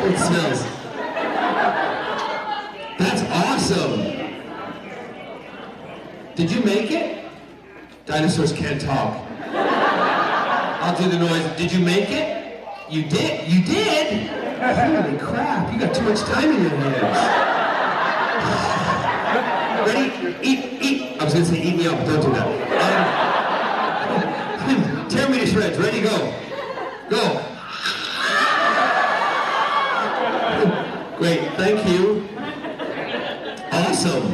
It smells. That's awesome. Did you make it? Dinosaurs can't talk. I'll do the noise. Did you make it? You did? You did? Holy crap, you got too much time in your hands. Ready? Eat. I was gonna say eat me up, but don't do that. Tear me to shreds. Ready, go. Go. Great, thank you. Awesome.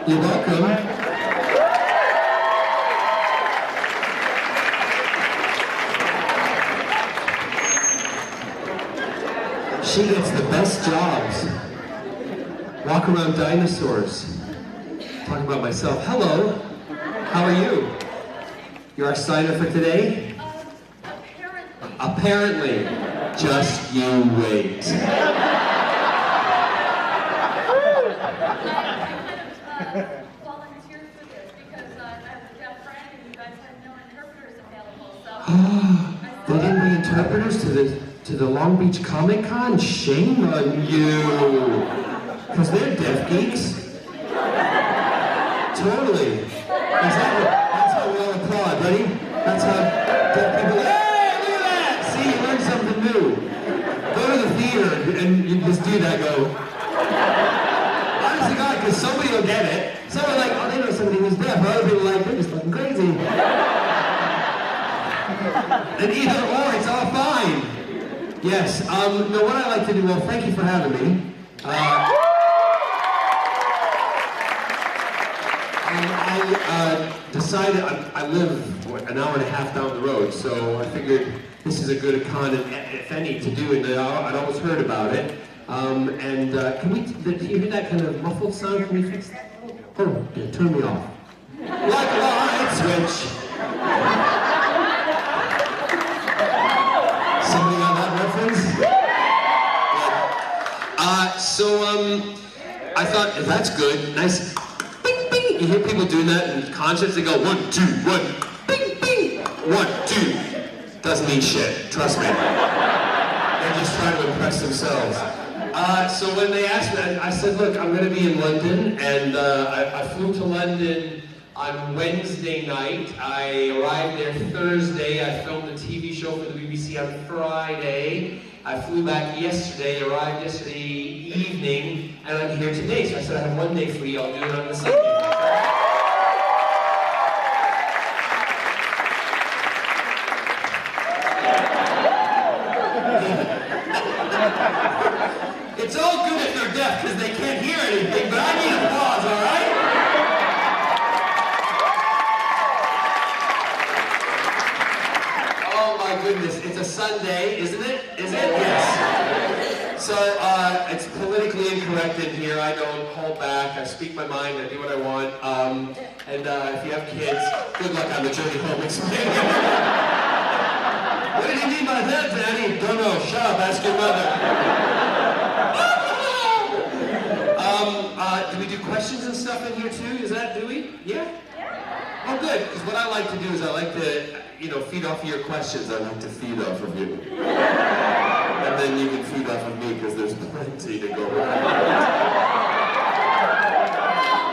You're welcome. She gets the best jobs. Walk around dinosaurs. Talking about myself. Hello. How are you? You're our signer for today? Apparently. Just you wait. Volunteered for this because I have a deaf friend and you guys had no interpreters available, so... They didn't bring interpreters to the Long Beach Comic Con? Shame on you. Because they're deaf geeks. Totally. Exactly. That's how we all applaud. Ready? That's how deaf people... Hey, look at that! See, you learned something new. Go to the theater and you just do that, go... Honest to God, because somebody will get it. Someone like, oh, they know somebody who's deaf. Other people like, they're just fucking crazy. And either or, it's all fine. Yes, no, what I like to do, well, thank you for having me. I decided, I live an hour and a half down the road, so I figured this is a good con, if any, to do, and I'd always heard about it. Can we, do you hear that kind of muffled sound? Can we fix that? Oh, yeah, turn me off. Like a light switch. Somebody got that reference? I thought, that's good, nice, bing, bing. You hear people doing that in concerts, they go 1, 2, 1, bing, bing, 1, 2. Doesn't mean shit, trust me. They're just trying to impress themselves. So when they asked me, I said, look, I'm going to be in London, and I flew to London on Wednesday night. I arrived there Thursday. I filmed a TV show for the BBC on Friday. I flew back yesterday, arrived yesterday evening, and I'm here today. So I said, I have one day free, I'll do it on the Sunday. It's all good if they're deaf because they can't hear anything, but I need applause, all right? Oh my goodness, it's a Sunday, isn't it? Is it? Yes. So, it's politically incorrect in here. I don't hold back. I speak my mind. I do what I want. If you have kids, good luck on the journey home. What did you mean by that, Daddy? Don't know. Shut up. Ask your mother. Do we do questions and stuff in here too? Do we? Yeah? Oh, good. Because what I like to do is I like to, feed off of your questions. I like to feed off of you. And then you can feed off of me because there's plenty to go around.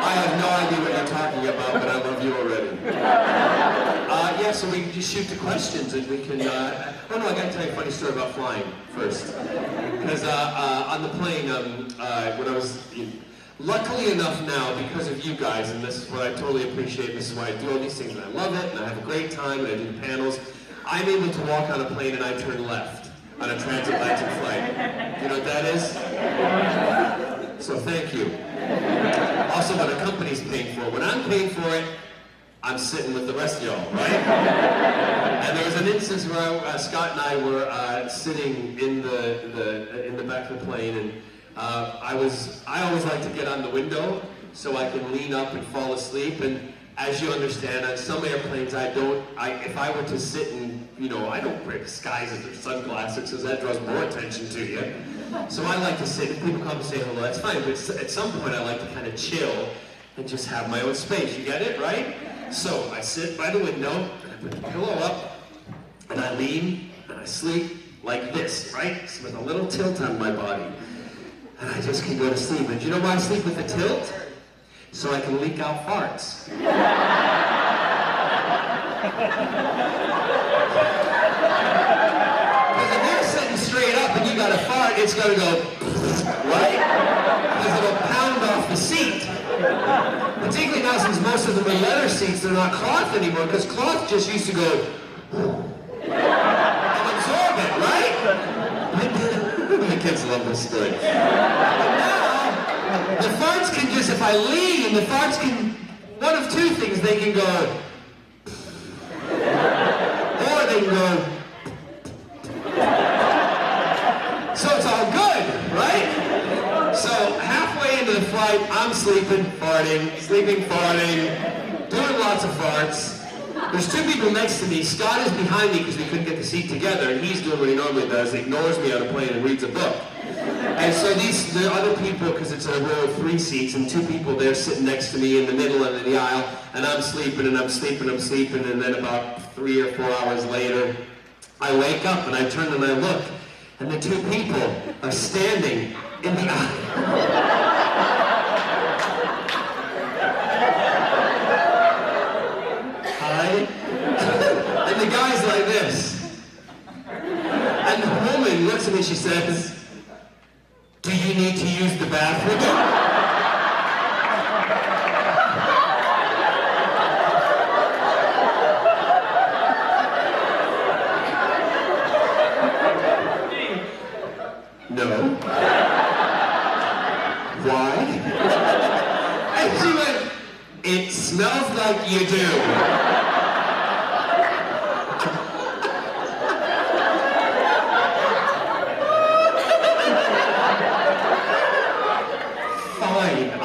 I have no idea what you're talking about, but I love you already. So we can just shoot the questions and we can, I gotta tell you a funny story about flying first. Because on the plane, when I was, luckily enough now, because of you guys, and this is what I totally appreciate, this is why I do all these things, and I love it, and I have a great time, and I do the panels, I'm able to walk on a plane and I turn left on a transatlantic flight. You know what that is? So thank you. Also, what a company's paying for. When I'm paying for it, I'm sitting with the rest of y'all, right? And there was an instance where Scott and I were sitting in the back of the plane, and I always like to get on the window so I can lean up and fall asleep. And as you understand, on some airplanes, if I were to sit and, I don't wear disguises or sunglasses because that draws more attention to you. So I like to sit, if people come and say hello, that's fine, but at some point I like to kind of chill and just have my own space. You get it, right? So I sit by the window, and I put the pillow up, and I lean, and I sleep, like this, right? With a little tilt on my body. And I just can go to sleep. And do you know why I sleep with a tilt? So I can leak out farts. Because if you're sitting straight up and you got a fart, it's going to go, right? Because it'll pound off the seat. Particularly now since most of them are leather seats, they're not cloth anymore, because cloth just used to go and absorb it, right? The kids love this story. But now, the farts can just, if I lean, the farts can, one of two things, they can go, or they can go, so it's all good, right? So halfway into the flight, I'm sleeping, farting, doing lots of farts. There's two people next to me. Scott is behind me because we couldn't get the seat together, and he's doing what he normally does, ignores me on a plane and reads a book. And so the other people, because it's a row of 3 seats, and 2 people there sitting next to me in the middle of the aisle, and I'm sleeping, and then about 3 or 4 hours later, I wake up, and I turn and I look, and the 2 people are standing in the aisle. And the guy's like this. And the woman looks at me, she says, "Do you need to use the bathroom?" No. Why? And she went, "It smells like you do."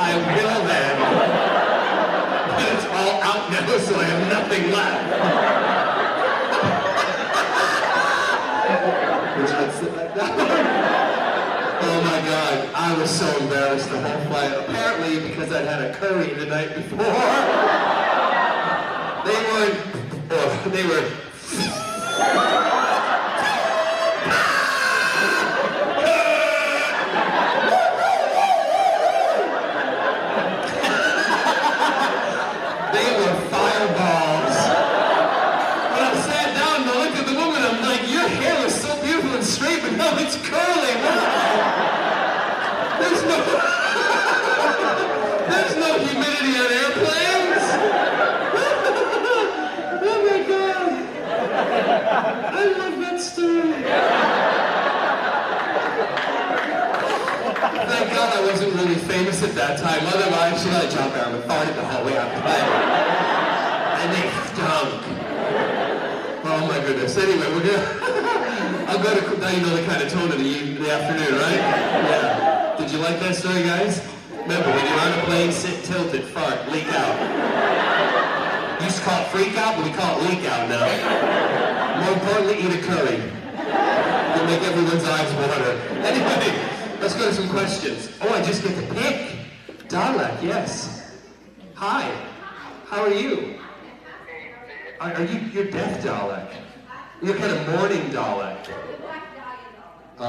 I will then. But it's all out now, so I have nothing left. Would you like to sit back down? Oh my God, I was so embarrassed the whole flight. Apparently because I'd had a curry the night before. They were fireballs. When I sat down and I looked at the woman, I'm like, your hair was so beautiful and straight, but now it's curly. There's no humidity on airplanes. Oh my God. I love that story. Thank God I wasn't really famous at that time. Otherwise, should I jump out and farted the whole way out the plane? And they stunk. Oh my goodness. Anyway, we're gonna. I'll go to. Now you know the kind of tone of the afternoon, right? Yeah. Did you like that story, guys? Remember, when you're on a plane, sit tilted, fart, leak out. You used to call it freak out, but we call it leak out now. More importantly, eat a curry. You'll make everyone's eyes water. Anyway. Let's go to some questions. Oh, I just get to pick. Dalek, yes. Hi. How are you? You're deaf Dalek. You're kind of mourning Dalek. Oh.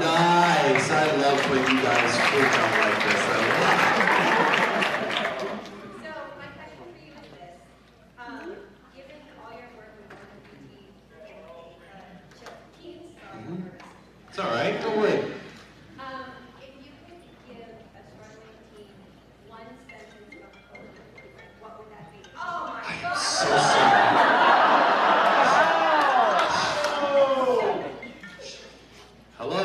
Nice. I love when you guys freak out like this. I love it. So, my question for you is this. Given all your work with LGBT teens, It's all right. Don't worry. if you could give a struggling teen one sentence of hope, what would that be? Oh my God! So sorry. Hello?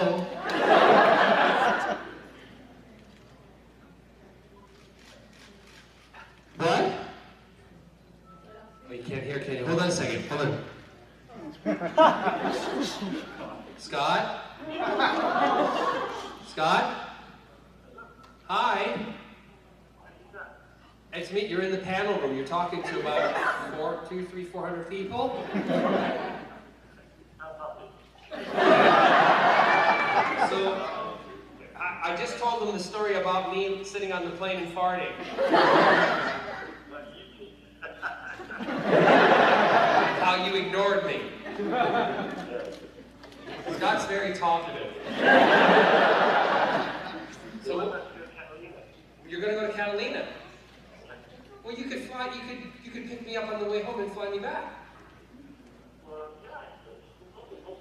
What? Oh, you can't hear, can you? Hold on a second. Hold on. Scott? Scott? Hi. It's me. You're in the panel room. You're talking to about 400 people. So, I just told them the story about me sitting on the plane and farting. How you ignored me. Scott's very talkative. So you're gonna go to Catalina. Well, you could fly. You could pick me up on the way home and fly me back.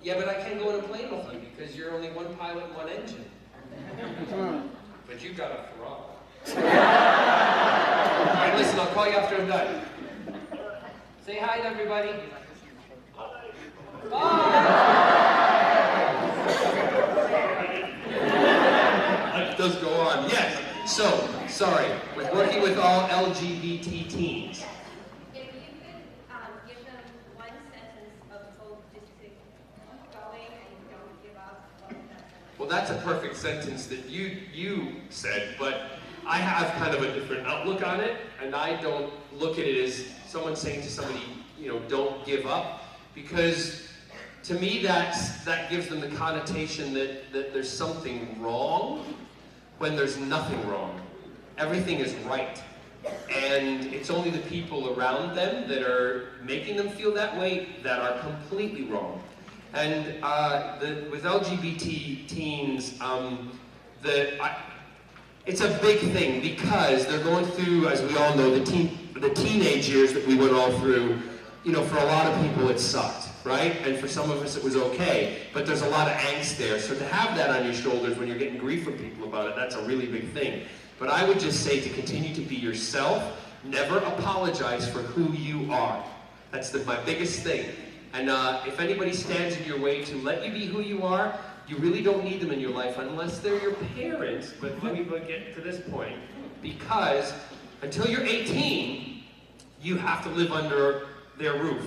Yeah, but I can't go in a plane with you because you're only one pilot and one engine. But you've got a throttle. All right, listen. I'll call you after I'm done. Say hi to everybody. Life does go on. Yes. So, sorry. We're working with all LGBT teens. If you could give them one sentence of hope just to keep going and don't give up, what would that be? Well, that's a perfect sentence that you said, but I have kind of a different outlook on it, and I don't look at it as someone saying to somebody, don't give up, because to me that gives them the connotation that there's something wrong when there's nothing wrong. Everything is right. And it's only the people around them that are making them feel that way that are completely wrong. And with LGBT teens, it's a big thing because they're going through, as we all know, the teenage years that we went all through. For a lot of people it sucked, right? And for some of us it was okay, but there's a lot of angst there. So to have that on your shoulders when you're getting grief from people about it, that's a really big thing. But I would just say to continue to be yourself, never apologize for who you are. That's my biggest thing. And if anybody stands in your way to let you be who you are, you really don't need them in your life unless they're your parents. But let me get to this point. Because until you're 18, you have to live under their roof.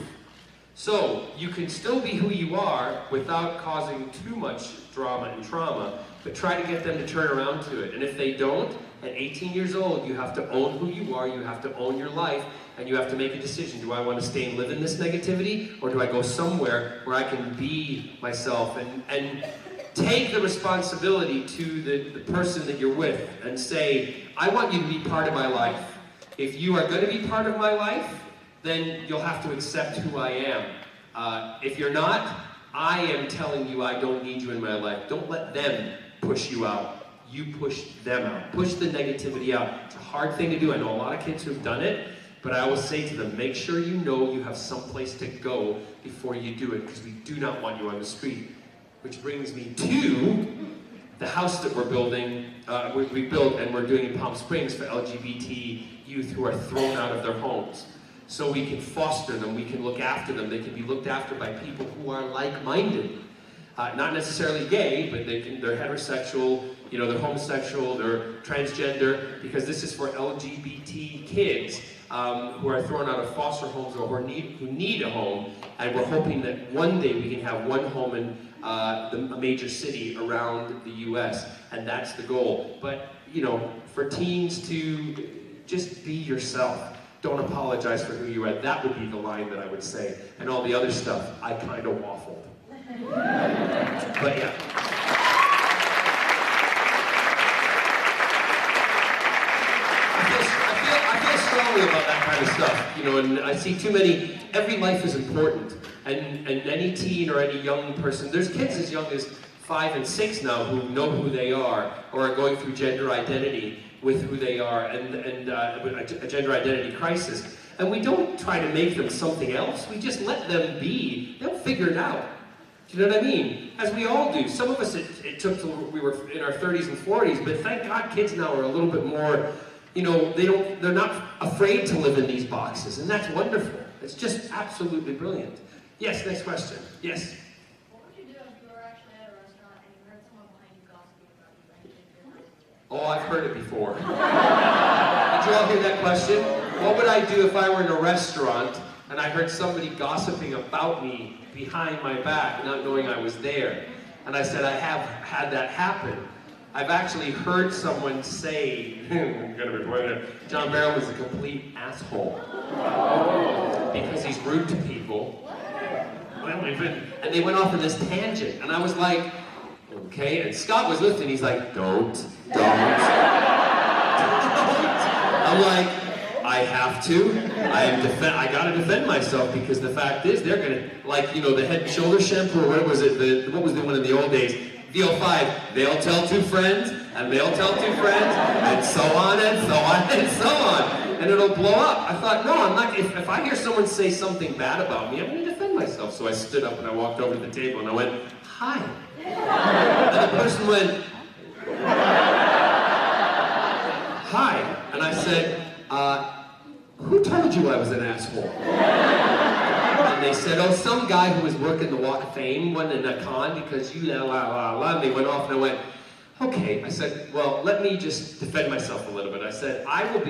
So you can still be who you are without causing too much drama and trauma, but try to get them to turn around to it. And if they don't, at 18 years old, you have to own who you are, you have to own your life, and you have to make a decision. Do I want to stay and live in this negativity, or do I go somewhere where I can be myself and take the responsibility to the person that you're with and say, I want you to be part of my life. If you are going to be part of my life, then you'll have to accept who I am. If you're not, I am telling you I don't need you in my life. Don't let them push you out. You push them out. Push the negativity out. It's a hard thing to do. I know a lot of kids who've done it, but I always say to them, make sure you know you have someplace to go before you do it, because we do not want you on the street. Which brings me to the house that we're building, we built and we're doing in Palm Springs for LGBT youth who are thrown out of their homes. So we can foster them, we can look after them, they can be looked after by people who are like-minded. Not necessarily gay, but they're heterosexual, they're homosexual, they're transgender, because this is for LGBT kids who are thrown out of foster homes or who need a home, and we're hoping that one day we can have one home in a major city around the US, and that's the goal. But, for teens to just be yourself. Don't apologize for who you are. That would be the line that I would say. And all the other stuff, I kind of waffled. But yeah. I feel strongly about that kind of stuff, and I see too many, every life is important. And any teen or any young person, there's kids as young as 5 and 6 now who know who they are or are going through gender identity with who they are and a gender identity crisis. And we don't try to make them something else, we just let them be. They'll figure it out. Do you know what I mean? As we all do. Some of us, it took till we were in our 30s and 40s, but thank God kids now are a little bit more, they're not afraid to live in these boxes, and that's wonderful. It's just absolutely brilliant. Yes, next question. Yes? What would you do if you were actually at a restaurant and you heard someone behind you gossiping about you and you didn't realize it? Oh, I've heard it before. Did you all hear that question? What would I do if I were in a restaurant and I heard somebody gossiping about me behind my back, not knowing I was there? And I said, I have had that happen. I've actually heard someone say, I'm gonna be pointing at, John Barrowman was a complete asshole. Because he's rude to people. And they went off on this tangent, and I was like, okay, and Scott was listening, he's like, don't. I'm like, I have to. I gotta defend myself because the fact is they're gonna, like, you know, the Head and Shoulders shampoo, or what was it? What was the one in the old days? VO5. They'll tell two friends, and they'll tell two friends, and so on and so on and so on, and it'll blow up. I thought, no, I'm not. If I hear someone say something bad about me, I'm gonna defend myself. So I stood up and I walked over to the table and I went, "Hi," and the person went, "Hi," and I said, "Who told you I was an asshole?" And they said, "Oh, some guy who was working the Walk of Fame went in a con because you la la la la." And they went off and I went, "Okay." I said, "Well, let me just defend myself a little bit." I said, I'll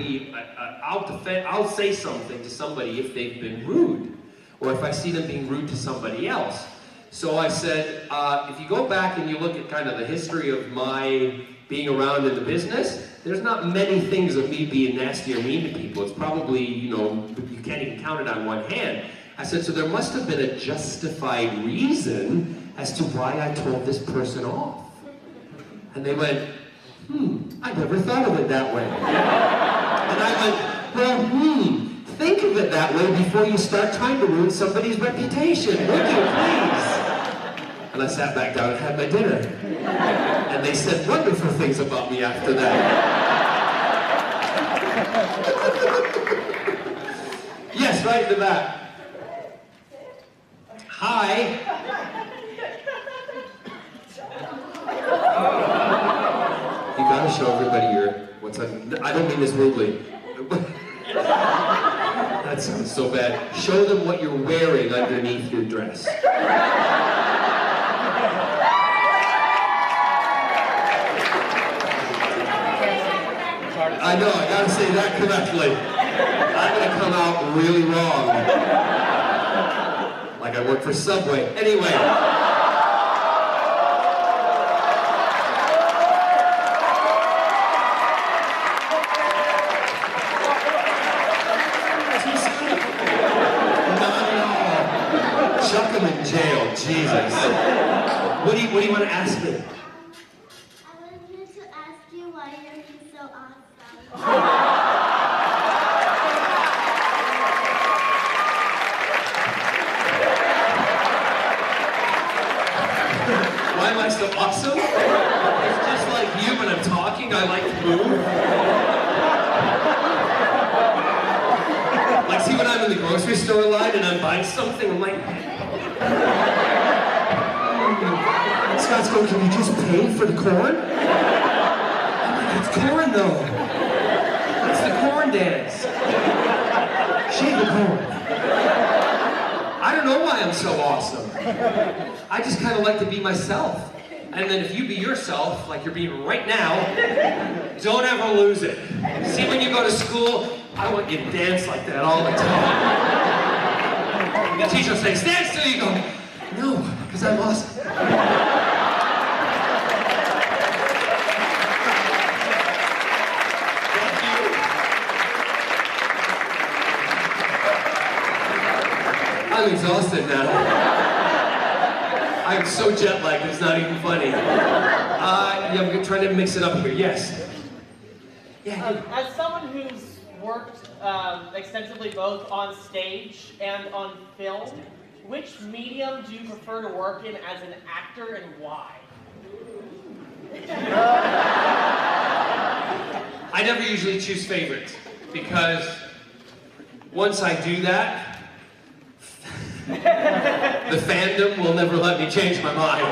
say something to somebody if they've been rude, or if I see them being rude to somebody else." So I said, if you go back and you look at kind of the history of my being around in the business, there's not many things of me being nasty or mean to people. It's probably, you know, you can't even count it on one hand. I said, so there must have been a justified reason as to why I told this person off. And they went, I never thought of it that way. And I went, well, think of it that way before you start trying to ruin somebody's reputation, would you please? And I sat back down and had my dinner. And they said wonderful things about me after that. Yes, right in the back. Hi. You gotta show everybody what's on. I don't mean this rudely. That sounds so bad. Show them what you're wearing underneath your dress. I know, I gotta say that correctly. I'm gonna come out really wrong. Like I work for Subway. Anyway. Not at all. Chuck him in jail, Jesus. What do you want to ask me? I wanted to ask you why you're so awesome. Why am I so awesome? It's just like you when I'm talking, I like to move. Like, see when I'm in the grocery store line and I'm buying something, I'm like, Scott's going, can you just pay for the corn? I'm like, it's corn though. It's the corn dance. Shave the corn. I don't know why I'm so awesome. I just kind of like to be myself. And then if you be yourself, like you're being right now, don't ever lose it. See, when you go to school, I want you to dance like that all the time. The teacher will say, stand still, you go, no, because I'm awesome. I'm exhausted now. I'm so jet lagged, it's not even funny. Yeah, I'm trying to mix it up here. Yes. Yeah. As someone who's worked extensively both on stage and on film, which medium do you prefer to work in as an actor and why? I never usually choose favorites because once I do that, the fandom will never let me change my mind.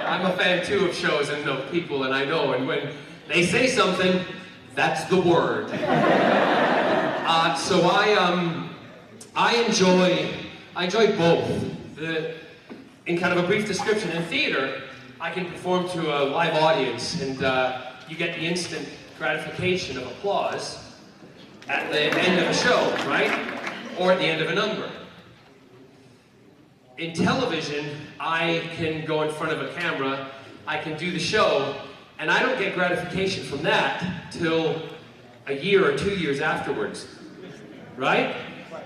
I'm a fan too of shows and of people, and I know, and when they say something, that's the word. So I enjoy both. In kind of a brief description, in theater, I can perform to a live audience, and you get the instant gratification of applause at the end of a show, right? Or at the end of a number. In television, I can go in front of a camera, I can do the show, and I don't get gratification from that till a year or 2 years afterwards, right?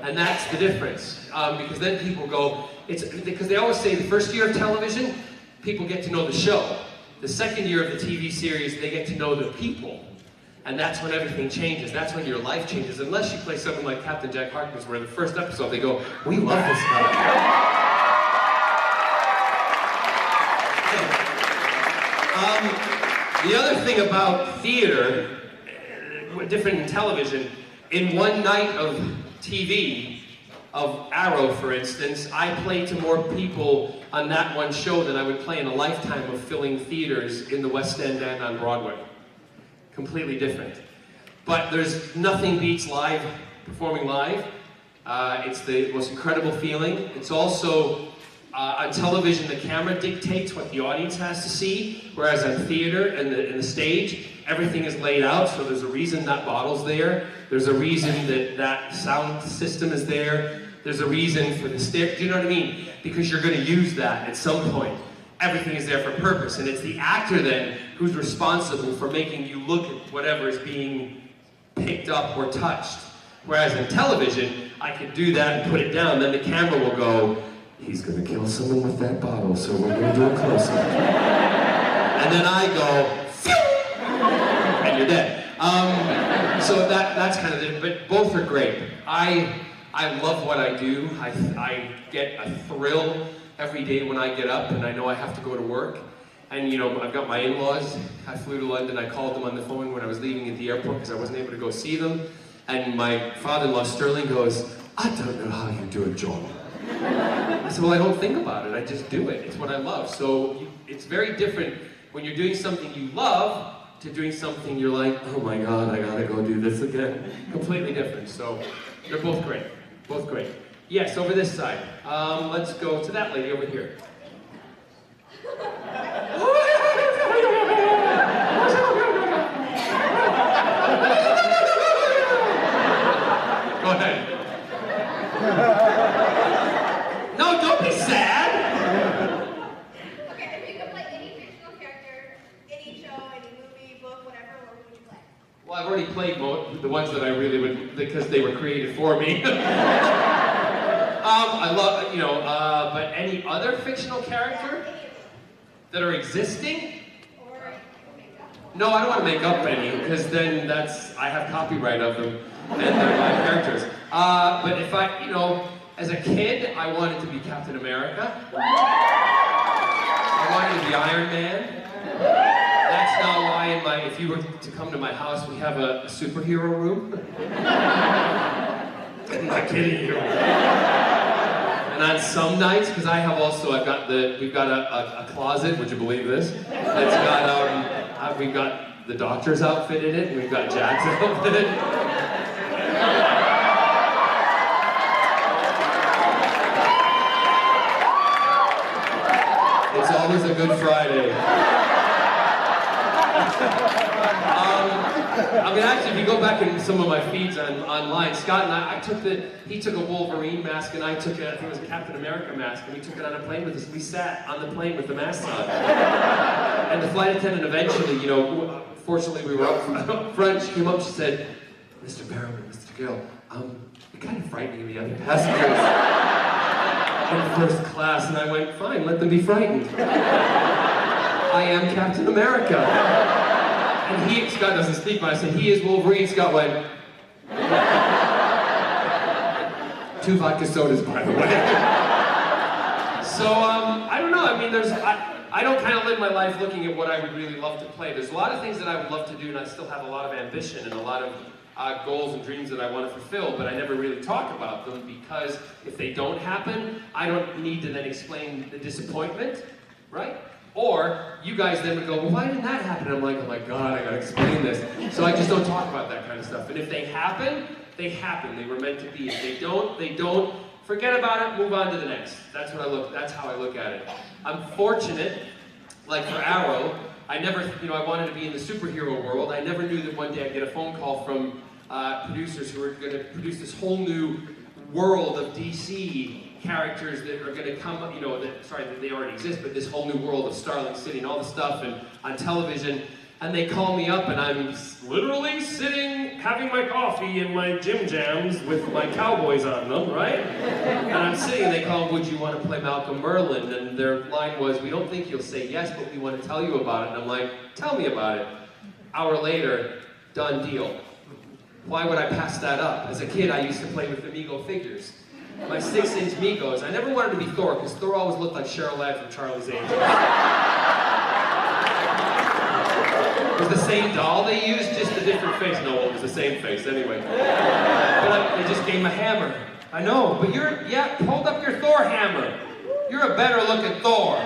And that's the difference, because then people go, because they always say the first year of television, people get to know the show. The second year of the TV series, they get to know the people. And that's when everything changes. That's when your life changes. Unless you play something like Captain Jack Harkness, where the first episode they go, we love this guy. The other thing about theater, different in television, in one night of TV, of Arrow for instance, I played to more people on that one show than I would play in a lifetime of filling theaters in the West End and on Broadway. Completely different. But there's nothing beats live, performing live. It's the most incredible feeling. It's also, on television, the camera dictates what the audience has to see, whereas on theater and the stage, everything is laid out, so there's a reason that bottle's there. There's a reason that sound system is there. There's a reason for the stair. Do you know what I mean? Because you're going to use that at some point. Everything is there for purpose, and it's the actor then who's responsible for making you look at whatever is being picked up or touched. Whereas in television, I could do that and put it down, then the camera will go, he's going to kill someone with that bottle, so we're going to do a close-up. And then I go, phew, and you're dead. So that's kind of it, but both are great. I love what I do. I get a thrill every day when I get up and I know I have to go to work. And you know, I've got my in-laws. I flew to London, I called them on the phone when I was leaving at the airport because I wasn't able to go see them. And my father-in-law Sterling goes, I don't know how you do it, John. I said, well, I don't think about it, I just do it. It's what I love. So it's very different when you're doing something you love to doing something you're like, oh my God, I gotta go do this again. Completely different. So they're both great. Both great. Yes, over this side. Let's go to that lady over here. Go ahead. No, don't be sad. Okay, if you could play any fictional character, any show, any movie, book, whatever, what would you play? Well, I've already played the ones that I really would, because they were created for me. I love, you know, but any other fictional character that are existing? Or make up one. No, I don't want to make up any, because then I have copyright of them, and they're my characters. But if I, you know, as a kid, I wanted to be Captain America. I wanted to be Iron Man. That's now why if you were to come to my house, we have a superhero room. I'm not kidding you. And on some nights, because we've got a closet, would you believe this? It's got, we've got the doctor's outfit in it, and we've got Jack's outfit in it. It's always a Good Friday. I mean, actually, if you go back in some of my feeds online, Scott and he took a Wolverine mask, and I think it was a Captain America mask, and we took it on a plane with us. We sat on the plane with the masks on. And the flight attendant eventually, you know, fortunately we were up front, she came up, she said, Mr. Barrowman, Mr. Gill, you're kind of frightening the other passengers in first class. And I went, fine, let them be frightened. I am Captain America. And Scott doesn't speak, but I said, he is Wolverine. Scott went, 2 vodka sodas, by the way. So, I don't know, I mean, I don't kind of live my life looking at what I would really love to play. There's a lot of things that I would love to do, and I still have a lot of ambition and a lot of goals and dreams that I want to fulfill, but I never really talk about them because if they don't happen, I don't need to then explain the disappointment, right? Or you guys then would go, well, why didn't that happen? And I'm like, oh my God, I gotta explain this. So I just don't talk about that kind of stuff. And if they happen, they happen. They were meant to be. If they don't, they don't. Forget about it, move on to the next. That's how I look at it. I'm fortunate, like for Arrow, I wanted to be in the superhero world. I never knew that one day I'd get a phone call from producers who were gonna produce this whole new world of DC characters that are going to come up, you know, that they already exist, but this whole new world of Starling City and all the stuff and on television, and they call me up and I'm literally sitting, having my coffee in my gym jams with my cowboys on them, right? And I'm sitting and they call, would you want to play Malcolm Merlin? And their line was, we don't think you'll say yes, but we want to tell you about it. And I'm like, tell me about it. Hour later, Done deal. Why would I pass that up? As a kid, I used to play with Amigo figures. My 6-inch Migos. I never wanted to be Thor, because Thor always looked like Cheryl Ladd from Charlie's Angels. It was the same doll they used, just a different face. No, it was the same face anyway. But they just gave him a hammer. I know, but hold up your Thor hammer. You're a better looking Thor.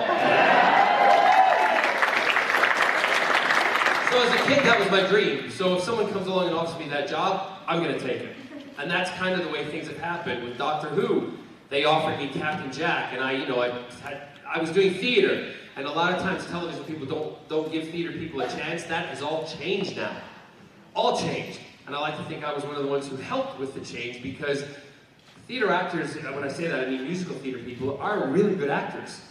So as a kid, that was my dream. So if someone comes along and offers me that job, I'm gonna take it. And that's kind of the way things have happened with Doctor Who. They offered me Captain Jack, and I was doing theater. And a lot of times television people don't give theater people a chance. That has all changed now. All changed. And I like to think I was one of the ones who helped with the change, because theater actors, when I say that, I mean musical theater people, are really good actors.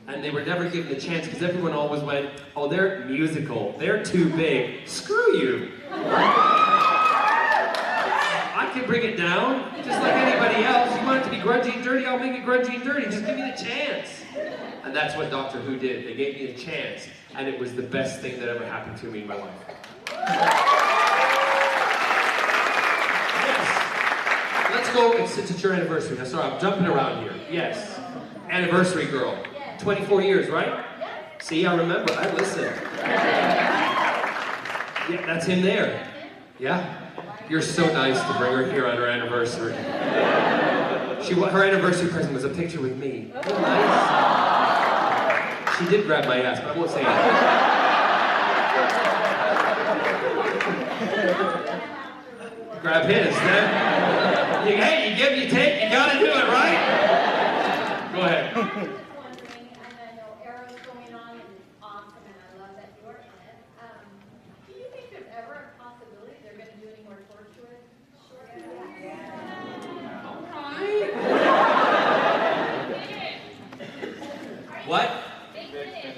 And they were never given a chance, because everyone always went, oh, they're musical, they're too big, screw you. I can bring it down, just like anybody else. You want it to be grungy and dirty, I'll make it grungy and dirty, just give me the chance. And that's what Doctor Who did. They gave me a chance, and it was the best thing that ever happened to me in my life. Yes. Let's go, since it's your anniversary. Now, sorry, I'm jumping around here. Yes. Anniversary girl. 24 years, right? See, I remember. I listened. Yeah, that's him there. Yeah? You're so nice to bring her here on her anniversary. Her anniversary present was a picture with me. Oh, nice. She did grab my ass, but I won't say anything. Grab his, then. Hey, you give, you take, you gotta do it, right? Go ahead. I was wondering, and I know Arrow's going on, and it's awesome, and I love that you're in it. Do you think there's ever a possibility they're going to do any more Torchwood? What?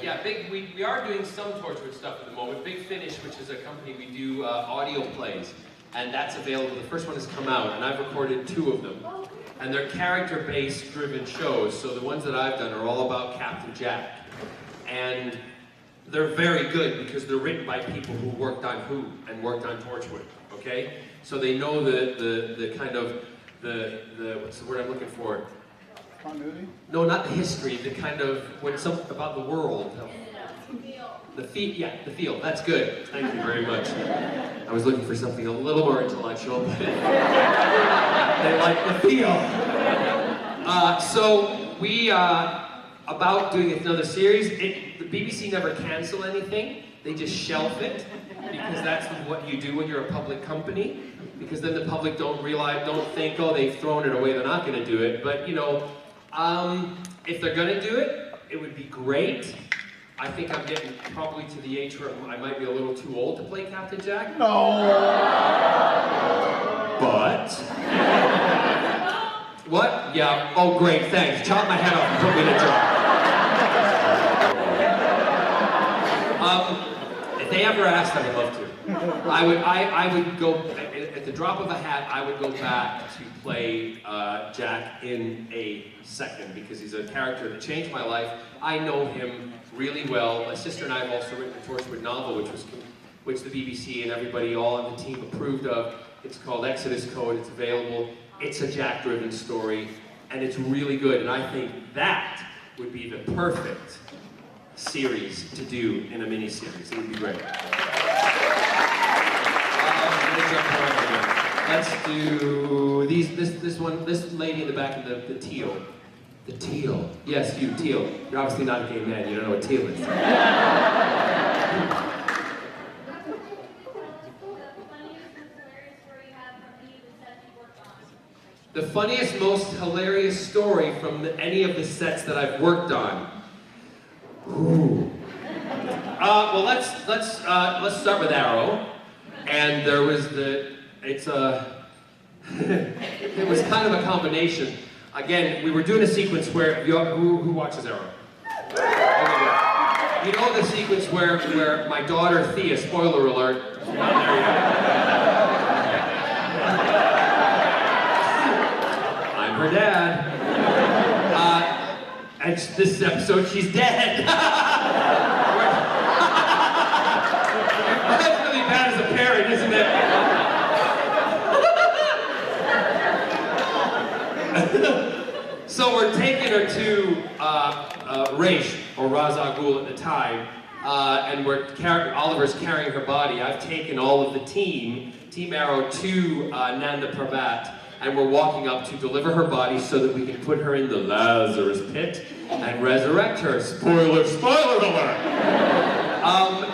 Yeah, we are doing some Torchwood stuff at the moment. Big Finish, which is a company, we do audio plays, and that's available. The first one has come out, and I've recorded 2 of them. And they're character-based driven shows, so the ones that I've done are all about Captain Jack. And they're very good because they're written by people who worked on Who and worked on Torchwood, okay? So they know the kind of, what's the word I'm looking for? Continuity? No, not the history, the kind of, something about the world. The feel, that's good. Thank you very much. I was looking for something a little more intellectual, but they like the feel. So we, about doing another series, the BBC never cancel anything, they just shelf it, because that's what you do when you're a public company, because then the public don't think, oh, they've thrown it away, they're not gonna do it, but you know, if they're gonna do it, it would be great. I think I'm getting probably to the age where I might be a little too old to play Captain Jack. No. But what? Yeah. Oh, great. Thanks. Chop my head off and put me in a jar. If they ever asked, I would love to. I would go at the drop of a hat. I would go back to play Jack in a second, because he's a character that changed my life. I know him really well. My sister and I have also written a Torchwood novel, which the BBC and everybody all on the team approved of. It's called Exodus Code. It's available. It's a Jack-driven story, and it's really good. And I think that would be the perfect series to do in a mini-series. It would be great. Let's do this lady in the back of the teal. The teal. Yes, you, teal. You're obviously not a gay man. You don't know what teal is. The funniest, most hilarious story from any of the sets that I've worked on. Ooh. Well, let's start with Arrow. And there was it was kind of a combination. Again, we were doing a sequence where, who watches Arrow? Okay, you know the sequence where my daughter Thea, spoiler alert, not there yet. I'm her dad. And this episode, she's dead. That's really bad as a parent, isn't it? we're taking her to Raish, or Ra's al Ghul at the time, and Oliver's carrying her body. I've taken all of the Team Arrow to Nanda Parbat, and we're walking up to deliver her body so that we can put her in the Lazarus pit and resurrect her. Spoiler alert!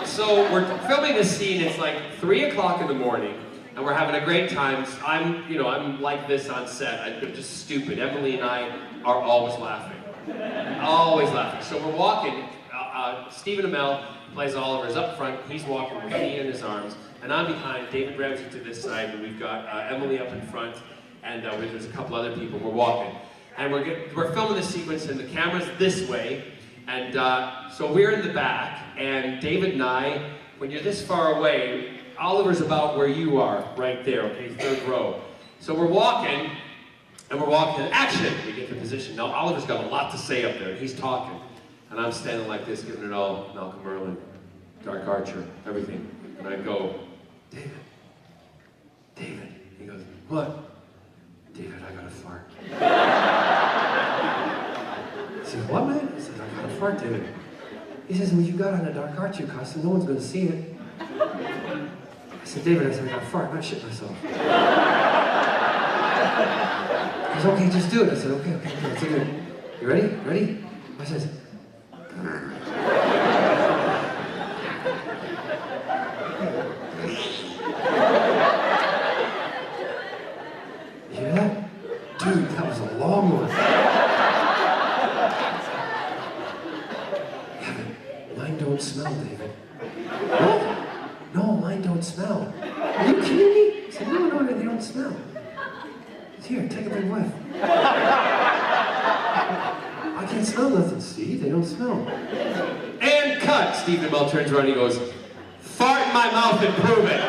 So we're filming this scene. It's like 3 o'clock in the morning, and we're having a great time. I'm like this on set. I'm just stupid. Emily and I are always laughing. Always laughing. So we're walking. Stephen Amell plays Oliver's up front. He's walking with me in his arms, and I'm behind. David Ramsey to this side, and we've got Emily up in front, and there's a couple other people. We're walking, and we're filming this sequence, and the camera's this way, and so we're in the back, and David and I, when you're this far away, Oliver's about where you are, right there, okay, 3rd row. So we're walking, action! We get to position. Now Oliver's got a lot to say up there, and he's talking. And I'm standing like this, giving it all, Malcolm Merlin, Dark Archer, everything. And I go, David. He goes, what? David, I got a fart. I said, what, man? I said, I got a fart, David. He says, well, you got on a Dark Archer costume, no one's going to see it. I said, David, I got a fart, I'm not shit myself. He said, okay, just do it. I said, okay, let's do it. You ready? I says, you hear that? Dude, that was a long one. Yeah, but mine don't smell, David. What? No, mine don't smell. Are you kidding me? I said, no, they don't smell. Here, take a big whiff. I can't smell nothing. See, they don't smell. And cut! Stephen Amell turns around and he goes, fart in my mouth and prove it.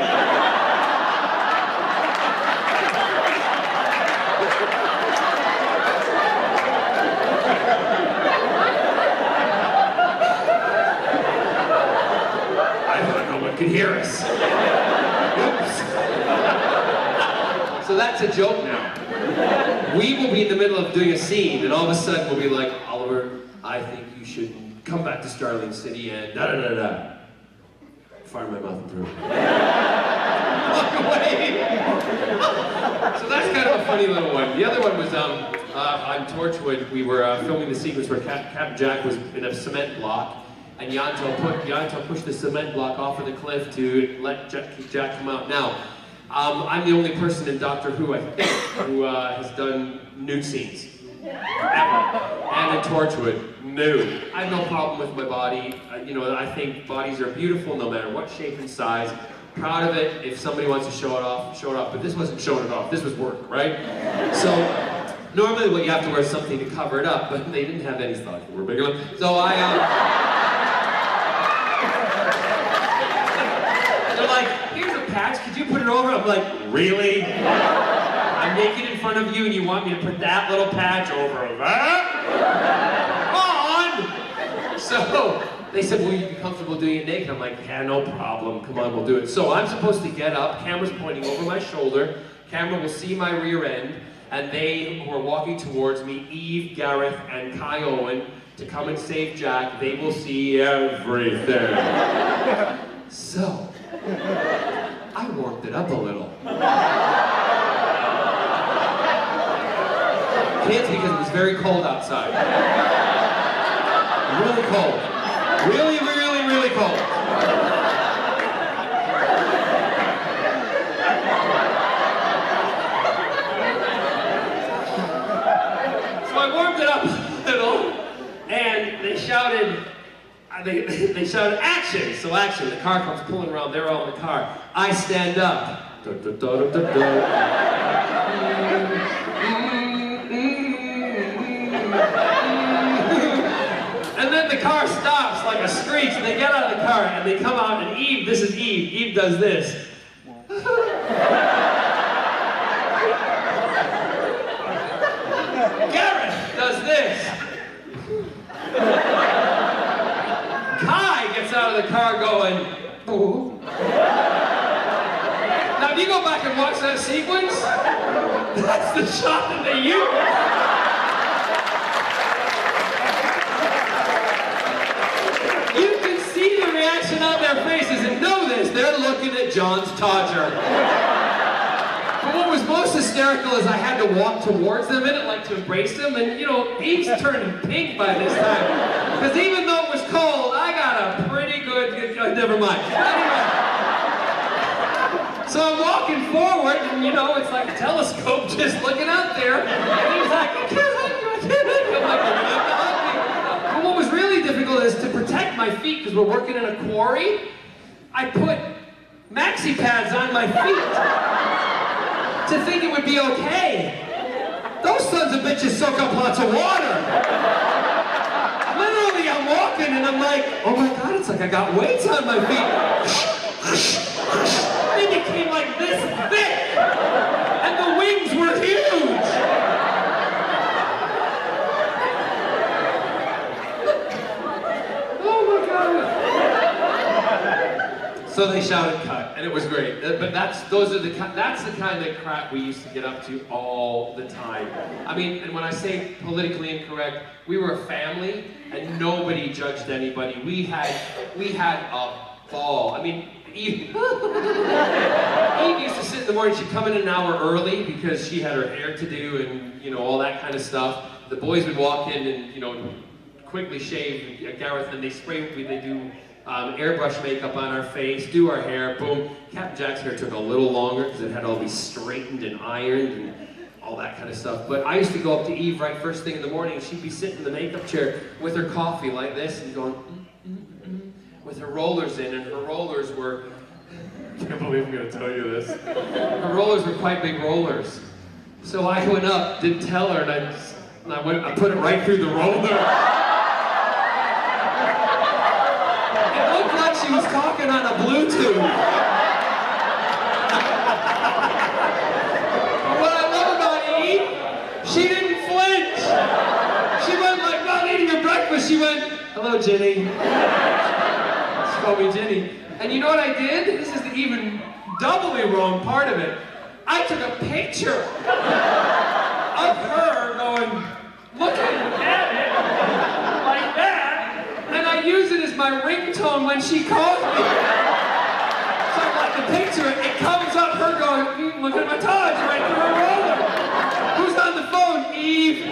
I thought no one could hear us. Oops. So that's a joke now. We will be in the middle of doing a scene, and all of a sudden we'll be like, Oliver, I think you should come back to Starling City and da-da-da-da. Fire in my mouth and through. Walk away! So that's kind of a funny little one. The other one was on Torchwood. We were filming the sequence where Captain Jack was in a cement block, and Yanto pushed the cement block off of the cliff to let Jack come out. Now, I'm the only person in Doctor Who, I think, who has done nude scenes. And in Torchwood, nude. I have no problem with my body. I think bodies are beautiful no matter what shape and size. Proud of it. If somebody wants to show it off, show it off. But this wasn't showing it off. This was work, right? So, normally you have to wear something to cover it up, but they didn't have any thought. We're big enough. So they're like, here's a patch, could you put it over? I'm like, really? I'm naked in front of you and you want me to put that little patch over that? Come on! So they said, will you be comfortable doing it naked? I'm like, yeah, no problem, come on, we'll do it. So I'm supposed to get up, camera's pointing over my shoulder, camera will see my rear end, and they who are walking towards me, Eve, Gareth, and Kai Owen, to come and save Jack, they will see everything. So, I warmed it up a little. Kids, because it was very cold outside. Really cold. Really, really, really cold. So I warmed it up a little, and they shouted, they shouted, action! So action, the car comes pulling around, they're all in the car. I stand up. And then the car stops like a screech, and they get out of the car, and they come out, and Eve, this is Eve, Eve does this. Gareth does this. Kai gets out of the car going, ooh. Now, if you go back and watch that sequence, that's the shot that they used. their faces and know this, they're looking at John's Todger. But what was most hysterical is I had to walk towards them in it, like to embrace them, and you know, Eve's turning pink by this time. Because even though it was cold, I got a pretty good, never mind. Anyway. So I'm walking forward, and you know, it's like a telescope just looking out there, and he's like, I can't hug you, I can't hug you. I'm like, I'm not hugging. But what was really difficult is to protect my feet, because we're working in a quarry, I put maxi pads on my feet to think it would be okay. Those sons of bitches soak up lots of water. Literally, I'm walking and I'm like, oh my God, it's like I got weights on my feet. They became like this thick, and the wings were huge. Oh my God. So they shouted cut, and it was great. But that's the kind of crap we used to get up to all the time. I mean, and when I say politically incorrect, we were a family, and nobody judged anybody. We had a ball. I mean, Eve used to sit in the morning. She'd come in an hour early because she had her hair to do and you know all that kind of stuff. The boys would walk in and you know quickly shave Gareth, and they do airbrush makeup on our face, do our hair, boom. Captain Jack's hair took a little longer because it had all these straightened and ironed and all that kind of stuff. But I used to go up to Eve right first thing in the morning, and she'd be sitting in the makeup chair with her coffee like this and going with her rollers in, and her rollers were, I can't believe I'm going to tell you this, her rollers were quite big rollers. So I went up, didn't tell her, and I put it right through the roller. It looked like she was talking on a Bluetooth. What I love about Eve, she didn't flinch. She went like, not eating your breakfast, she went, hello, Jenny. Call me Jenny. And you know what I did? This is the even doubly wrong part of it. I took a picture of her going, looking at it like that, and I use it as my ringtone when she calls me. So I'm like the picture, it comes up, her going, look at my Taj right through her roller. Who's on the phone? Eve.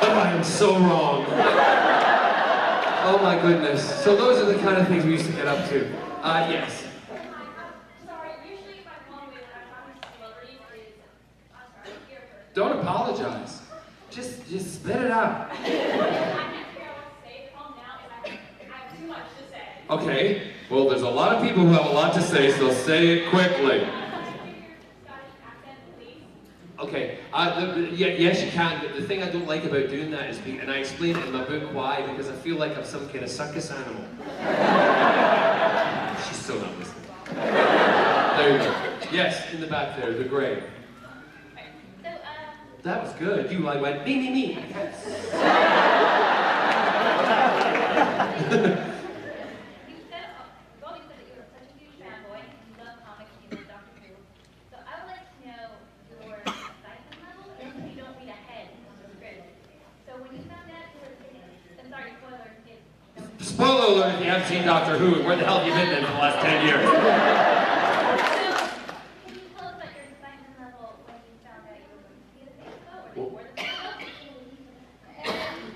Oh, I am so wrong. Oh my goodness. So those are the kind of things we used to get up to. Yes. Sorry, usually if I'm calling with I'm talking to celebrities, I'm sorry, here first. Don't apologize. Just spit it out. I can't figure out what to say. Calm down, and I have too much to say. Okay. Well, there's a lot of people who have a lot to say, so say it quickly. Okay, yes you can. The thing I don't like about doing that is, and I explain it in my book why, because I feel like I'm some kind of circus animal. She's still not listening. There you go. Yes, in the back there, the gray. So, That was good. You like went, me. Well, you said that you were such a huge fanboy, you love comics, you love Doctor Who. So I would like to know your excitement level if you don't read ahead on the script. So when you found out you were I'm sorry, spoiler. Spoiler alert if you haven't seen Doctor Who. Where the hell have you been then for the last 10 years? So, can you tell us about your excitement level when you found out you were going to be the Facebook or before the Facebook? And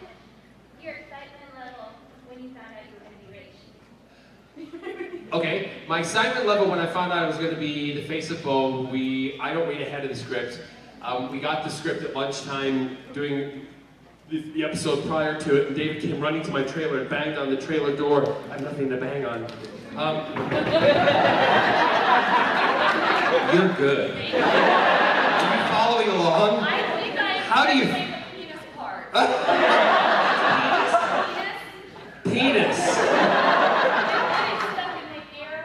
your excitement level when you found out you were going to be rich. Okay, my excitement level when I found out I was going to be the face of Bo, I don't read ahead of the script. We got the script at lunchtime doing the episode prior to it, and David came running to my trailer and banged on the trailer door. I have nothing to bang on. You're good. Are you following along? I think I How do you... say the penis part. Penis. It's stuck in my ear.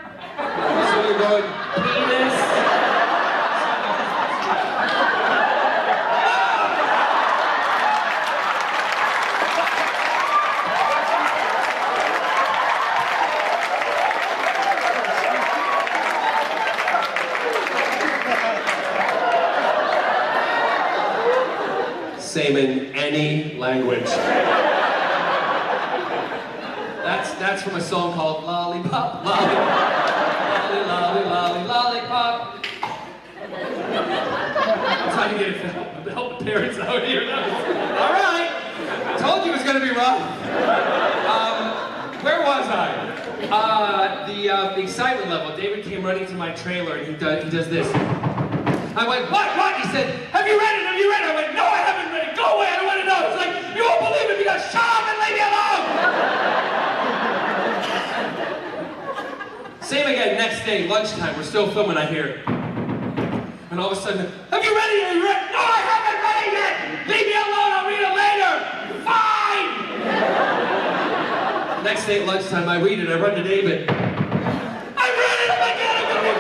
So you're going, penis. Same in any language. That's from a song called Lollipop, Lolly, Lolly, Lolly, Lollipop. I'm trying to get it to help the parents out here. All right. Told you it was going to be rough. Where was I? The excitement level. David came running to my trailer and he does this. I went, what? He said, have you read it? Have you read it? I went, no, I haven't read it. Go away, I don't want to know. He's like, you won't believe it because shut up and leave me alone. Same again, next day, lunchtime, we're still filming, I hear. And all of a sudden, have you read it? Have you read it? No, I haven't read it yet. Leave me alone, I'll read it later. Fine. Next day at lunchtime, I read it, I run to David. I read it, oh my God, I'm going to be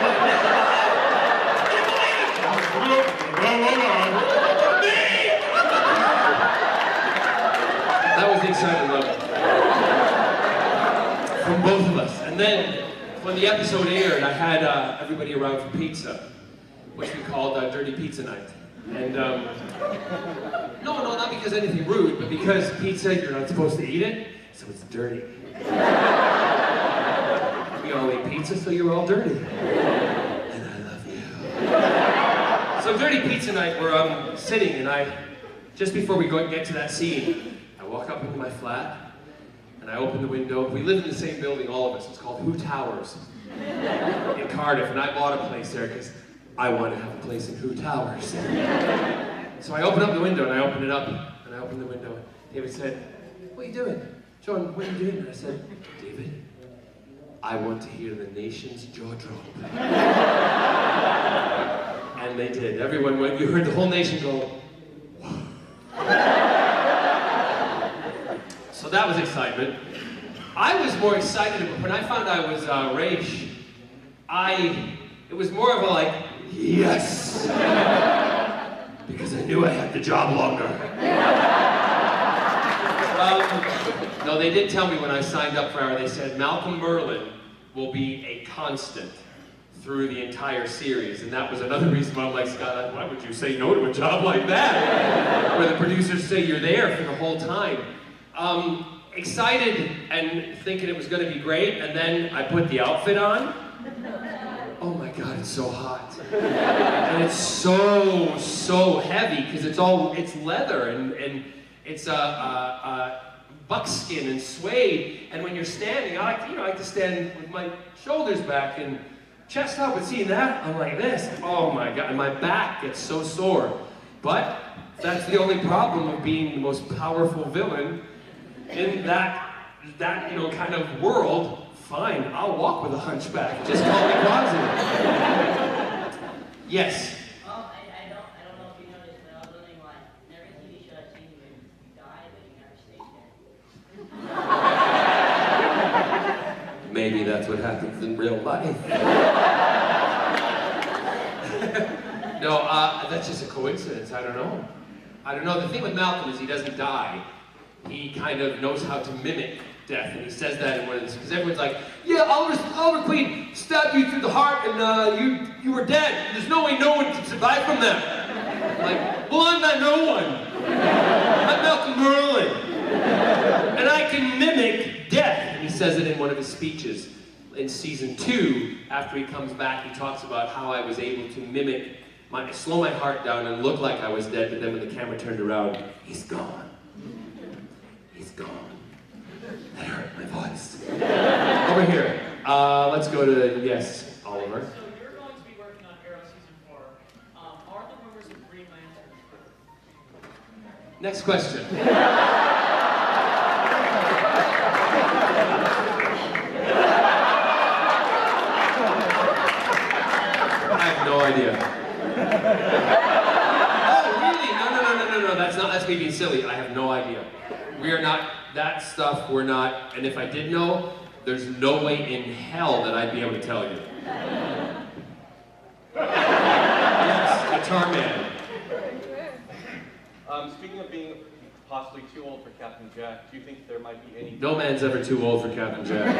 That was the excitement level. From both of us. And then, when the episode aired, I had everybody around for pizza, which we called Dirty Pizza Night. And, no, not because anything rude, but because pizza, you're not supposed to eat it, so it's dirty. We all ate pizza, so you're all dirty. And I love you. So Dirty Pizza Night, we're sitting, and just before we get to that scene, I walk up into my flat, and I open the window. We live in the same building, all of us. It's called Who Towers in Cardiff, and I bought a place there because I want to have a place in Who Towers. So I open up the window, and I open it up, and I open the window. David said, what are you doing? John, what are you doing? And I said, David, I want to hear the nation's jaw drop. And they did. Everyone went, you heard the whole nation go, whoa. So that was excitement. I was more excited when I found I was Raish. It was more of a like, yes! Because I knew I had the job longer. No, they did tell me when I signed up for Arrow, they said Malcolm Merlin will be a constant through the entire series. And that was another reason why I'm like, Scott, why would you say no to a job like that? Where the producers say you're there for the whole time. Excited and thinking it was going to be great, and then I put the outfit on. Oh my God, it's so hot. And it's so heavy, because it's leather, and it's buckskin and suede, and when you're standing, I like to stand with my shoulders back and chest up, and seeing that, I'm like this. Oh my God, and my back gets so sore. But that's the only problem of being the most powerful villain in that kind of world. Fine, I'll walk with a hunchback. Just call me Quasi. Yes. I don't know if you noticed, but I was wondering why in every TV show I've seen you die, but you never stay dead. Maybe that's what happens in real life. No, that's just a coincidence. I don't know. The thing with Malcolm is he doesn't die. He kind of knows how to mimic death, and he says that in one of these, because everyone's like, yeah, Oliver Queen stabbed you through the heart, and you were dead. There's no way no one can survive from that. I'm like, well, I'm not no one. I'm Malcolm Merlin. And I can mimic death. And he says it in one of his speeches. In season 2, after he comes back, he talks about how I was able to mimic, slow my heart down and look like I was dead, but then when the camera turned around, he's gone. He's gone. That hurt my voice. Over here. Let's go to, yes, Oliver. So you're going to be working on Arrow Season 4. Are the rumors of Green Lantern true? Next question. I have no idea. Oh, really? No. That's me being silly. I have no idea. We are not, that stuff we're not, and if I did know, there's no way in hell that I'd be able to tell you. Yes, Guitar Man. Speaking of being possibly too old for Captain Jack, do you think there might be any... No man's ever too old for Captain Jack.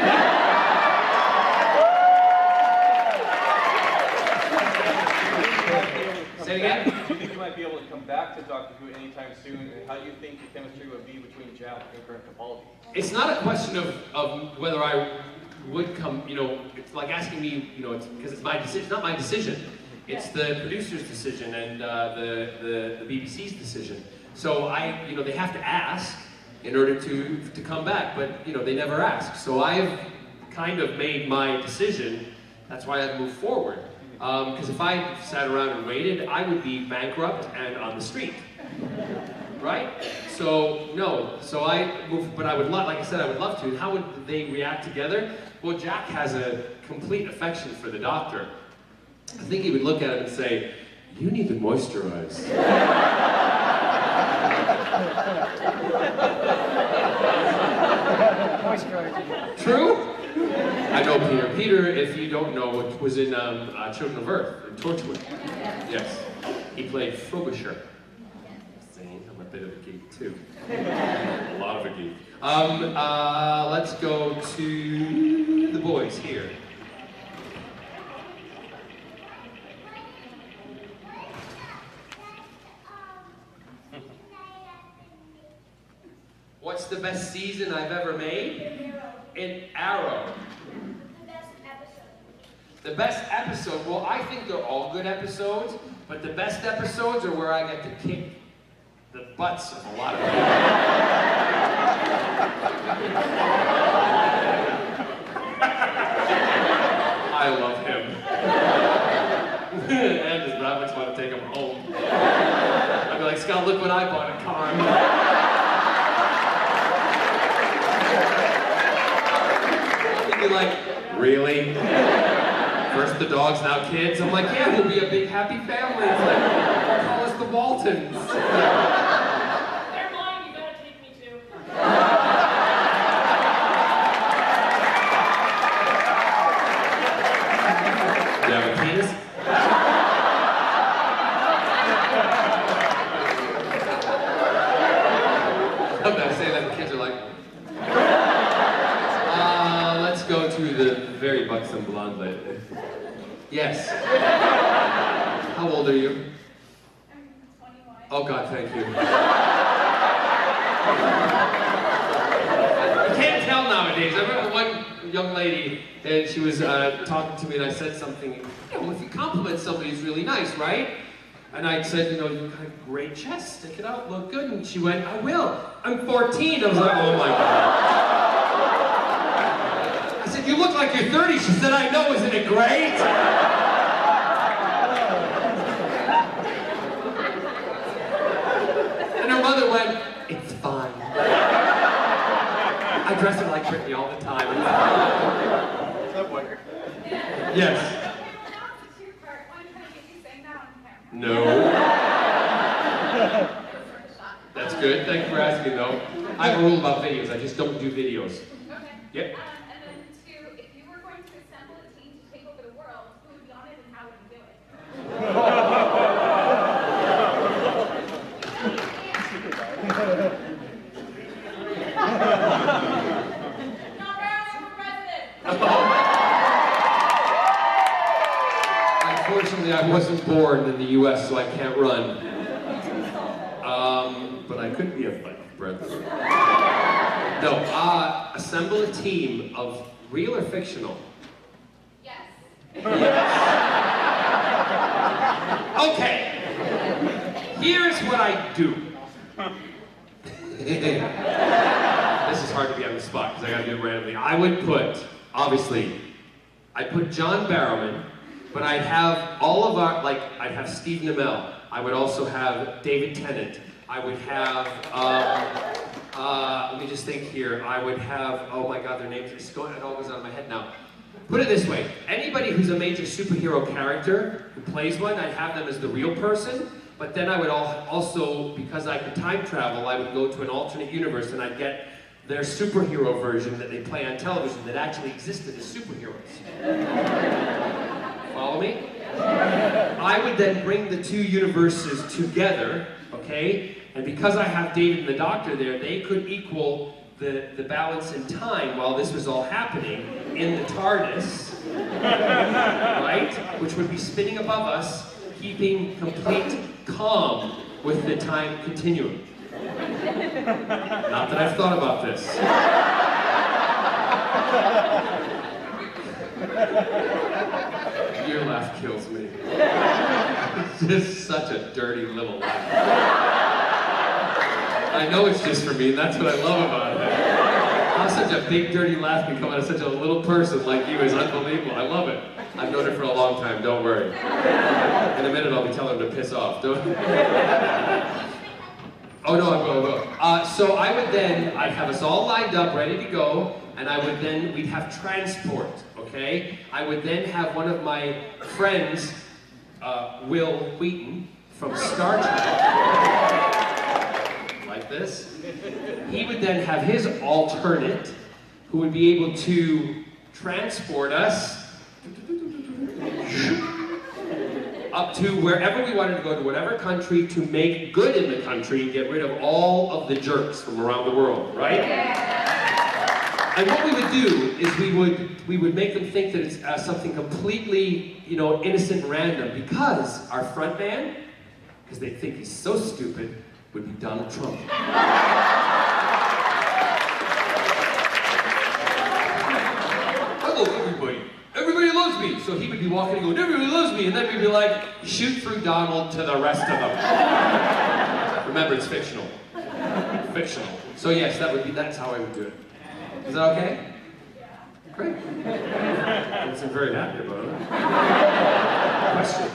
Say it again? Do you think you might be able to come back to Doctor Who anytime soon? And how do you think the chemistry would be between Jack in current topology? It's not a question of whether I would come, it's like asking me, it's because it's my decision. It's not my decision. It's the producer's decision and the BBC's decision. So they have to ask in order to come back, but they never ask. So I've kind of made my decision. That's why I've moved forward. Because if I sat around and waited, I would be bankrupt and on the street. Right? So no. So I moved, but I would love, like I said, I would love to. How would they react together? Well, Jack has a complete affection for the Doctor. I think he would look at him and say, "You need to moisturize." True? I know Peter. Peter, if you don't know, was in Children of Earth, in Torchwood. Yes. He played Frobisher. I'm a bit of a geek too. A lot of a geek. Let's go to the boys here. What's the best season I've ever made? In Arrow. The best episode. The best episode? Well, I think they're all good episodes, but the best episodes are where I get to kick the butts of a lot of people. I love him. And does not much want to take him home. I'd be like, Scott, look what I bought at Con. Be like, really? First the dogs, now kids? I'm like, yeah, we'll be a big happy family. It's like, call us the Waltons. They're mine, you gotta take me too. Do you have a penis? I'm not saying that the kids are like, let's go to the very buxom blonde lady. Yes. How old are you? I'm 21. Oh God, thank you. You can't tell nowadays. I remember one young lady, and she was talking to me, and I said something, well, if you compliment somebody, it's really nice, right? And I said, you have a great chest, stick it out, look good. And she went, I will. I'm 14. I was like, oh my God. I said, you look like you're 30. She said, I know, isn't it great? And her mother went, it's fine. I dress her like Britney all the time. Yes. No. That's good. Thank you for asking, though. I have a rule about videos. I just don't do videos. Okay. Yep. And then two, if you were going to assemble a team to take over the world, who would be on it and how would you do it? Not Barrowman for president. Unfortunately, I wasn't born in the U.S., so I can't run. But I could be a vice president. No, assemble a team of real or fictional? Yes. Okay. Here's what I do. This is hard to be on the spot because I gotta do it randomly. I would put, obviously, I'd put John Barrowman, but I'd have all of our, I'd have Steve Nimell. I would also have David Tennant. I would have, let me just think here. I would have, oh my God, their names, it all goes out of my head now. Put it this way, anybody who's a major superhero character who plays one, I'd have them as the real person, but then I would also, because I could time travel, I would go to an alternate universe and I'd get their superhero version that they play on television that actually existed as superheroes. Follow me? I would then bring the two universes together, okay? And because I have David and the Doctor there, they could equal the balance in time while this was all happening in the TARDIS, right? Which would be spinning above us, keeping complete calm with the time continuum. Not that I've thought about this. Your laugh kills me. It's just such a dirty little laugh. I know it's just for me, and that's what I love about it. How such a big, dirty laugh can come out of such a little person like you is unbelievable. I love it. I've known it for a long time, don't worry. In a minute, I'll be telling him to piss off. Don't... Oh no, I will. So I'd have us all lined up, ready to go, and we'd have transport, okay? I would then have one of my friends, Will Wheaton, from Star Trek, like this. He would then have his alternate, who would be able to transport us up to wherever we wanted to go, to whatever country, to make good in the country and get rid of all of the jerks from around the world, right? And what we would do is we would make them think that it's something completely, innocent and random, because our front man, because they think he's so stupid, would be Donald Trump. Hello, everybody. Everybody loves me. So he would be walking and going, everybody loves me. And then we'd be like, shoot through Donald to the rest of them. Remember, it's fictional. Fictional. So yes, that's how I would do it. Is that okay? Great. I'm very happy about it. Question?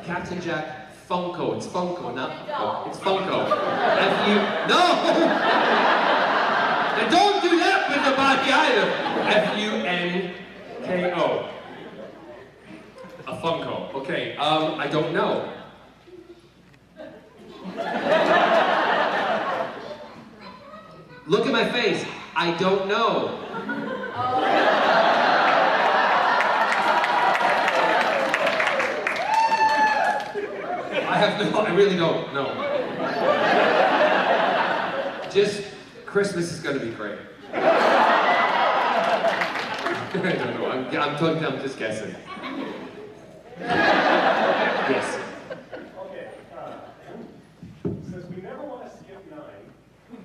Captain Jack Funko. It's Funko, not Funko. It's Funko. No! And don't do that with the body either. F-U-N-K-O. A Funko. Okay, I don't know. Look at my face. I don't know. I really don't, no. Just, Christmas is gonna be great. I don't know, I'm just guessing. Yes. Okay, since we never want to skip 9, do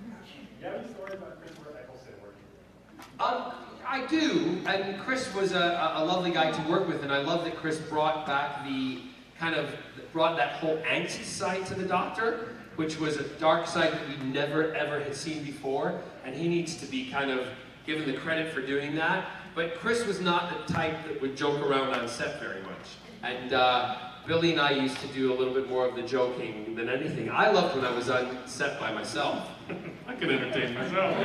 you have any stories about Christopher Eccleston working with? I do, and Chris was a lovely guy to work with, and I love that Chris brought back brought that whole angst side to the Doctor, which was a dark side that we never ever had seen before, and he needs to be kind of given the credit for doing that. But Chris was not the type that would joke around on set very much. And Billy and I used to do a little bit more of the joking than anything. I loved when I was on set by myself. I could entertain myself.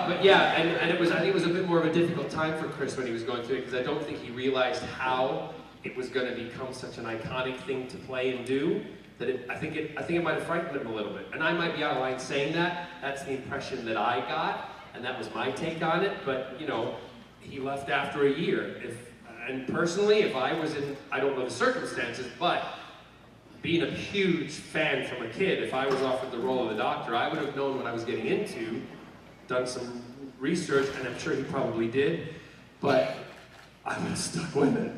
But yeah, and I think it was a bit more of a difficult time for Chris when he was going through it, because I don't think he realized how it was going to become such an iconic thing to play and do, that I think it might have frightened him a little bit. And I might be out of line saying that. That's the impression that I got, and that was my take on it. But he left after a year. And personally, if I was in, I don't know the circumstances, but being a huge fan from a kid, if I was offered the role of the Doctor, I would have known what I was getting into, done some research, and I'm sure he probably did, but I would have stuck with it.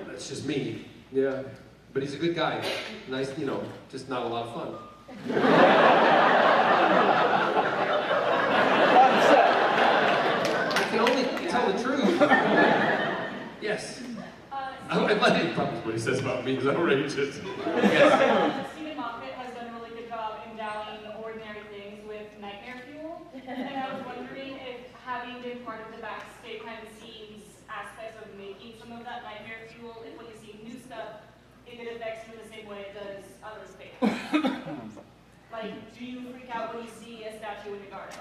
That's just me. Yeah. But he's a good guy. Nice, just not a lot of fun. I can only tell the truth. Yes. That's probably what he says about me is outrageous. Yes. Stephen Moffat has done a really good job endowing ordinary things with nightmare fuel. And I was wondering if, having been part of the backstage kind of scenes aspects of making some of that nightmare fuel, if when you see new stuff, if it affects you in the same way it does other spaces. Like, do you freak out when you see a statue in your garden?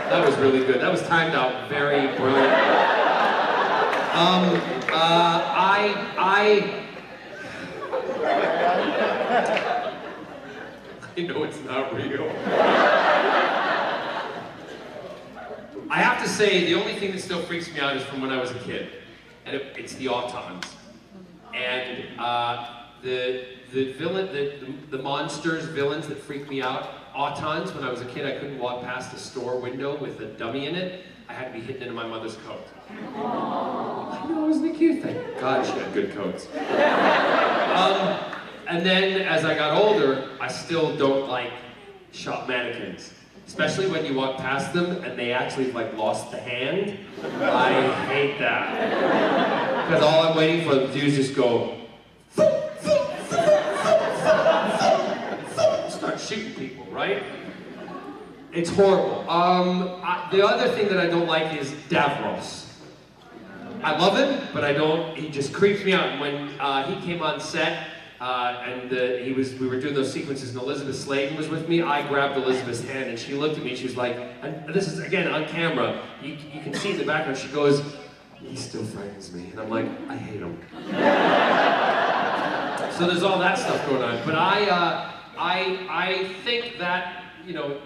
That was really good. That was timed out very brilliantly. I know it's not real. I have to say, the only thing that still freaks me out is from when I was a kid, and it's the autons. And the monsters, villains that freak me out, autons. When I was a kid, I couldn't walk past a store window with a dummy in it. I had to be hidden into my mother's coat. I know, isn't it cute? Thank God she had good coats. And then, as I got older, I still don't like shop mannequins. Especially when you walk past them and they actually like lost the hand. I hate that. Because all I'm waiting for them to do is just go, start shooting people, right? It's horrible. The other thing that I don't like is Davros. I love him, but he just creeps me out. And when he came on set, we were doing those sequences and Elizabeth Sladen was with me, I grabbed Elizabeth's hand and she looked at me and she was like, and this is again on camera, you can see in the background, she goes, he still frightens me. And I'm like, I hate him. So there's all that stuff going on. But I think that, you know,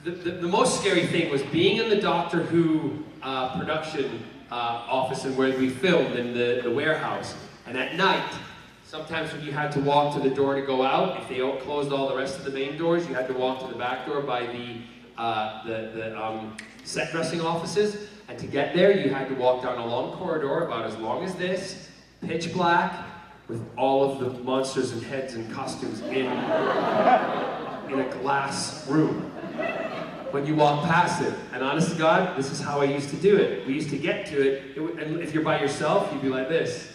the most scary thing was being in the Doctor Who production office and where we filmed in the warehouse. And at night, sometimes when you had to walk to the door to go out, if they closed all the rest of the main doors, you had to walk to the back door by the set dressing offices. And to get there, you had to walk down a long corridor about as long as this, pitch black, with all of the monsters and heads and costumes in a glass room. When you walk past it, and honest to God, this is how I used to do it. We used to get to it, and if you're by yourself, you'd be like this.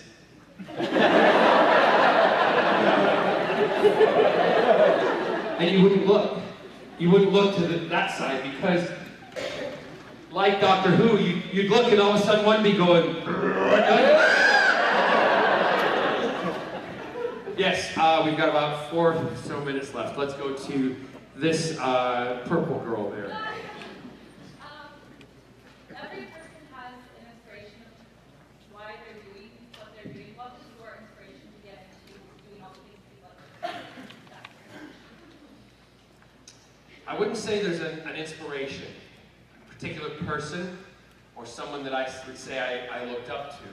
And you wouldn't look. You wouldn't look to that side because, like Doctor Who, you'd look and all of a sudden one would be going. Yes, we've got about 4 or so minutes left. Let's go to this purple girl there. Every person has an inspiration of why they're doing what they're doing. What was your inspiration to get into doing all the things you love? I wouldn't say there's an inspiration, a particular person, or someone that I would say I looked up to.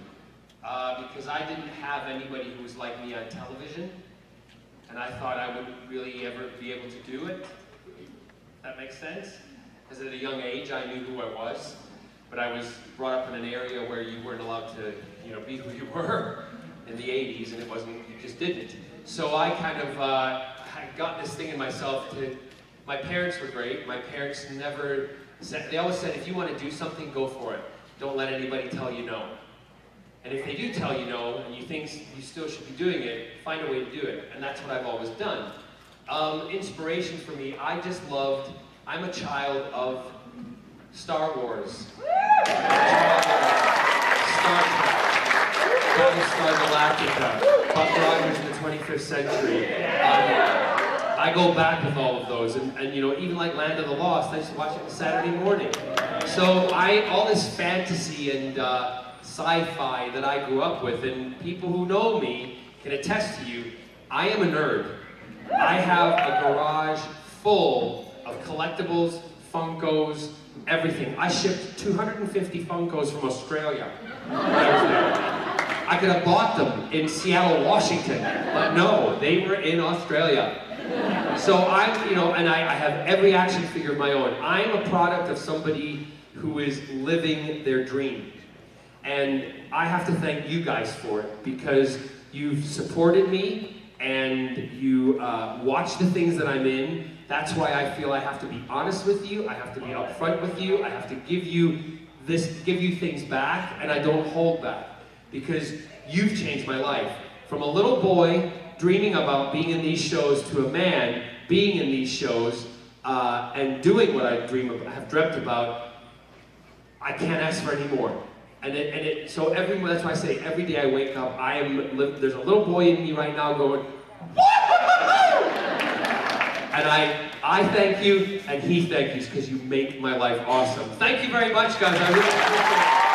Because I didn't have anybody who was like me on television, and I thought I wouldn't really ever be able to do it. That makes sense? Because at a young age, I knew who I was, but I was brought up in an area where you weren't allowed to, you know, be who you were in the 80s, and you just didn't. So I kind of had got this thing in myself to, my parents were great. My parents never said, they always said, if you want to do something, go for it. Don't let anybody tell you no. And if they do tell you no, and you think you still should be doing it, find a way to do it. And that's what I've always done. Inspiration for me, I'm a child of Star Wars. Star Trek, Battlestar Galactica, Buck Rogers in the 25th century. I go back with all of those, and you know, even like Land of the Lost, I used to watch it on Saturday morning. So all this fantasy and sci-fi that I grew up with, and people who know me can attest to you, I am a nerd. I have a garage full of collectibles, Funkos, everything. I shipped 250 Funkos from Australia when I was there. I could have bought them in Seattle, Washington, but no, they were in Australia. So and I have every action figure of my own. I am a product of somebody who is living their dream. And I have to thank you guys for it, because you've supported me and you watch the things that I'm in. That's why I feel I have to be honest with you, I have to be upfront with you, I have to give you things back, and I don't hold back. Because you've changed my life. From a little boy dreaming about being in these shows to a man being in these shows and doing what I have dreamt about, I can't ask for any more. So that's why I say every day I wake up, there's a little boy in me right now going, woo-hoo-hoo-hoo! And I thank you, and he thank you, because you make my life awesome. Thank you very much, guys. I really appreciate it.